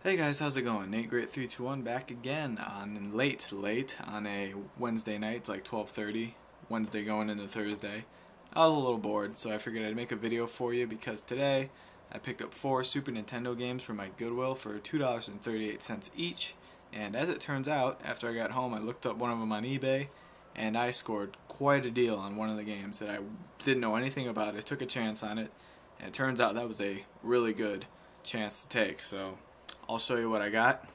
Hey guys, how's it going? Nate Great 321 back again on late on a Wednesday night. It's like 12:30, Wednesday going into Thursday. I was a little bored, so I figured I'd make a video for you because today I picked up 4 Super Nintendo games from my Goodwill for $2.38 each. And as it turns out, after I got home, I looked up one of them on eBay, and I scored quite a deal on one of the games that I didn't know anything about. I took a chance on it, and it turns out that was a really good chance to take. So I'll show you what I got.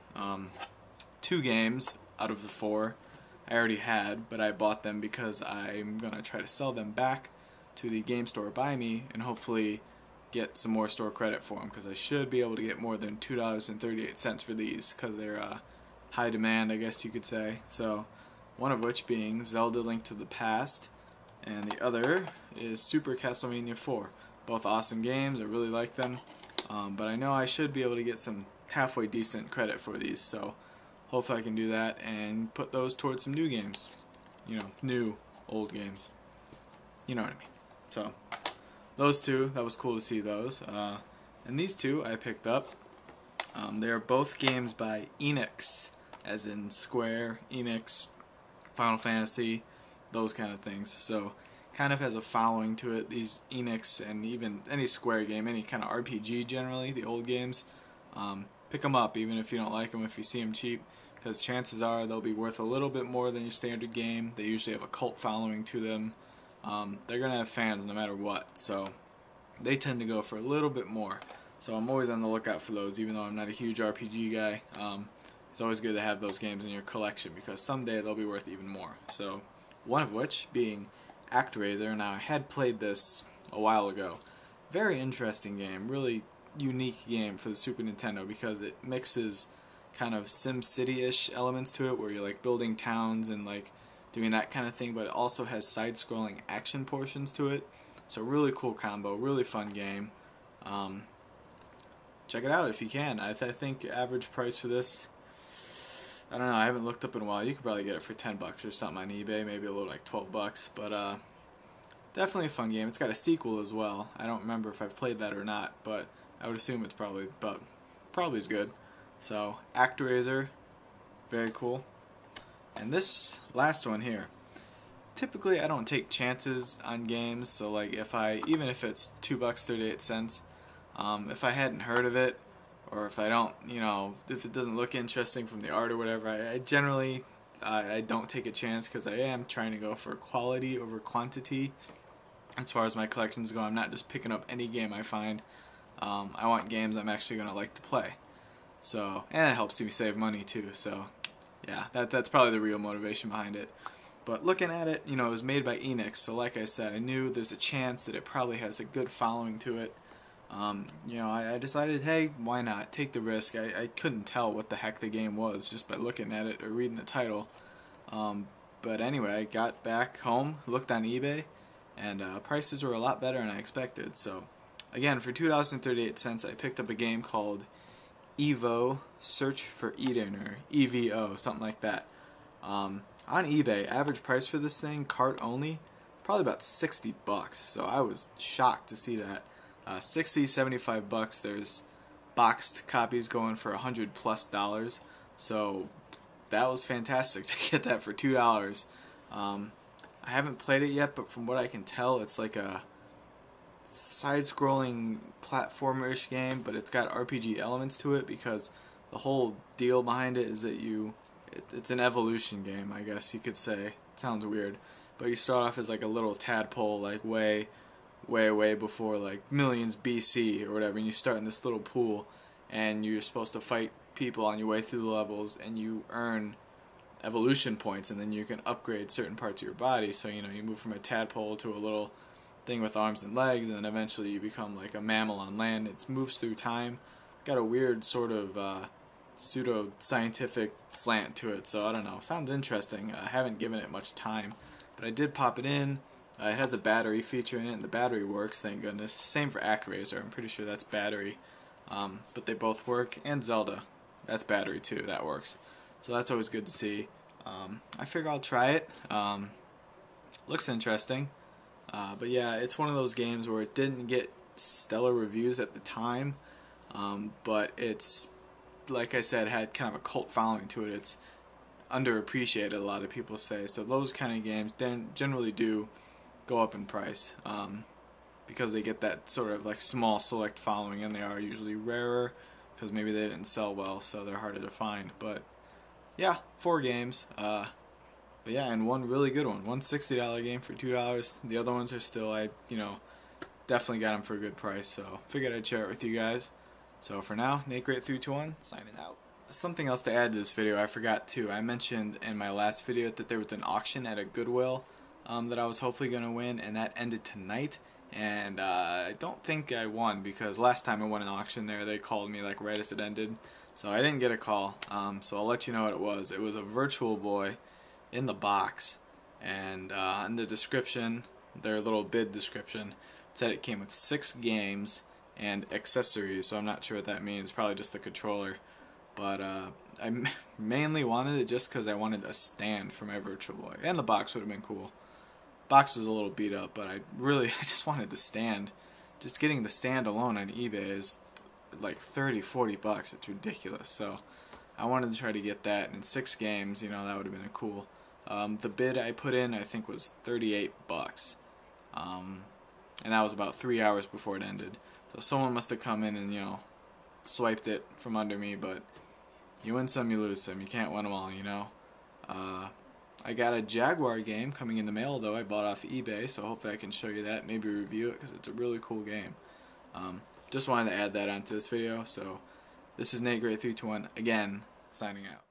2 games out of the 4 I already had, but I bought them because I'm going to try to sell them back to the game store by me and hopefully get some more store credit for them, because I should be able to get more than $2.38 for these because they're high demand, I guess you could say. So one of which being Zelda Link to the Past, and the other is Super Castlevania 4. Both awesome games, I really like them, but I know I should be able to get some halfway decent credit for these, so hopefully I can do that and put those towards some new games. You know, new, old games. You know what I mean. So, those 2, that was cool to see those. And these 2 I picked up. They are both games by Enix, as in Square, Enix, Final Fantasy, those kind of things. So, kind of has a following to it. These Enix and even any Square game, any kind of RPG generally, the old games, pick them up even if you don't like them, if you see them cheap, because chances are they'll be worth a little bit more than your standard game. They usually have a cult following to them. They're going to have fans no matter what, so they tend to go for a little bit more. So I'm always on the lookout for those, even though I'm not a huge RPG guy. It's always good to have those games in your collection because someday they'll be worth even more. So one of which being ActRaiser. Now I had played this a while ago. Very interesting game, really unique game for the Super Nintendo because it mixes kind of SimCity-ish elements to it, where you're like building towns and like doing that kind of thing, but it also has side-scrolling action portions to it. So really cool combo, really fun game. Check it out if you can. I think average price for this, I don't know, I haven't looked up in a while. You could probably get it for $10 or something on eBay, maybe a little like $12, but definitely a fun game. It's got a sequel as well. I don't remember if I've played that or not, but I would assume it's probably as good. So ActRaiser, very cool. And this last one here, typically I don't take chances on games. So like even if it's $2.38, if I hadn't heard of it, or if I don't, if it doesn't look interesting from the art or whatever, I generally I don't take a chance because I am trying to go for quality over quantity. As far as my collections go, I'm not just picking up any game I find. I want games I'm actually going to like to play. So, and it helps me save money too. So, yeah, that's probably the real motivation behind it. But looking at it, it was made by Enix. So, like I said, I knew there's a chance that it probably has a good following to it. I decided, hey, why not? Take the risk. I couldn't tell what the heck the game was just by looking at it or reading the title. But anyway, I got back home, looked on eBay, and prices were a lot better than I expected. So, again, for $2.38, I picked up a game called Evo Search for Eden, or EVO, something like that. On eBay, average price for this thing, cart only, probably about $60. So I was shocked to see that. 60, $75. There's boxed copies going for $100+. So that was fantastic to get that for $2. I haven't played it yet, but from what I can tell, it's like a side-scrolling platformer-ish game, but it's got RPG elements to it because the whole deal behind it is that it's an evolution game, I guess you could say. It sounds weird, but you start off as like a little tadpole, like way before like millions BC or whatever, and you start in this little pool, and you're supposed to fight people on your way through the levels, and you earn evolution points, and then you can upgrade certain parts of your body. So you move from a tadpole to a little thing with arms and legs, and then eventually you become like a mammal on land. It moves through time. It's got a weird sort of pseudo-scientific slant to it, so I don't know. Sounds interesting. I haven't given it much time, but I did pop it in. It has a battery feature in it, and the battery works, thank goodness. Same for ActRaiser. I'm pretty sure that's battery, but they both work. And Zelda, that's battery too. That works. So that's always good to see. I figure I'll try it. Looks interesting. But yeah, it's one of those games where it didn't get stellar reviews at the time, but it's like I said, had kind of a cult following to it. It's underappreciated, a lot of people say. So those kind of games then generally do go up in price because they get that sort of like small select following, and they are usually rarer because maybe they didn't sell well, so they're harder to find. But yeah, 4 games. But yeah, and one really good one $60 game for $2. The other ones are still, definitely got them for a good price, so figured I'd share it with you guys. So for now, NateGreat321 signing out. Something else to add to this video, I forgot too. I mentioned in my last video that there was an auction at a Goodwill that I was hopefully going to win, and that ended tonight. And I don't think I won, because last time I won an auction there, they called me like right as it ended. So I didn't get a call, so I'll let you know what it was. It was a Virtual Boy in the box, and in the description, their little bid description, it said it came with 6 games and accessories, so I'm not sure what that means, probably just the controller. But I mainly wanted it just because I wanted a stand for my Virtual Boy, and the box would have been cool. Box was a little beat up, but I just wanted the stand. Just getting the stand alone on eBay is like $30-40. It's ridiculous. So I wanted to try to get that, and in 6 games, that would have been cool. The bid I put in, I think, was $38, and that was about 3 hours before it ended. So someone must have come in and swiped it from under me. But you win some, you lose some. You can't win them all, I got a Jaguar game coming in the mail, though. I bought off eBay, so hopefully I can show you that, maybe review it, because it's a really cool game. Just wanted to add that onto this video. So this is NateGreat321 again, signing out.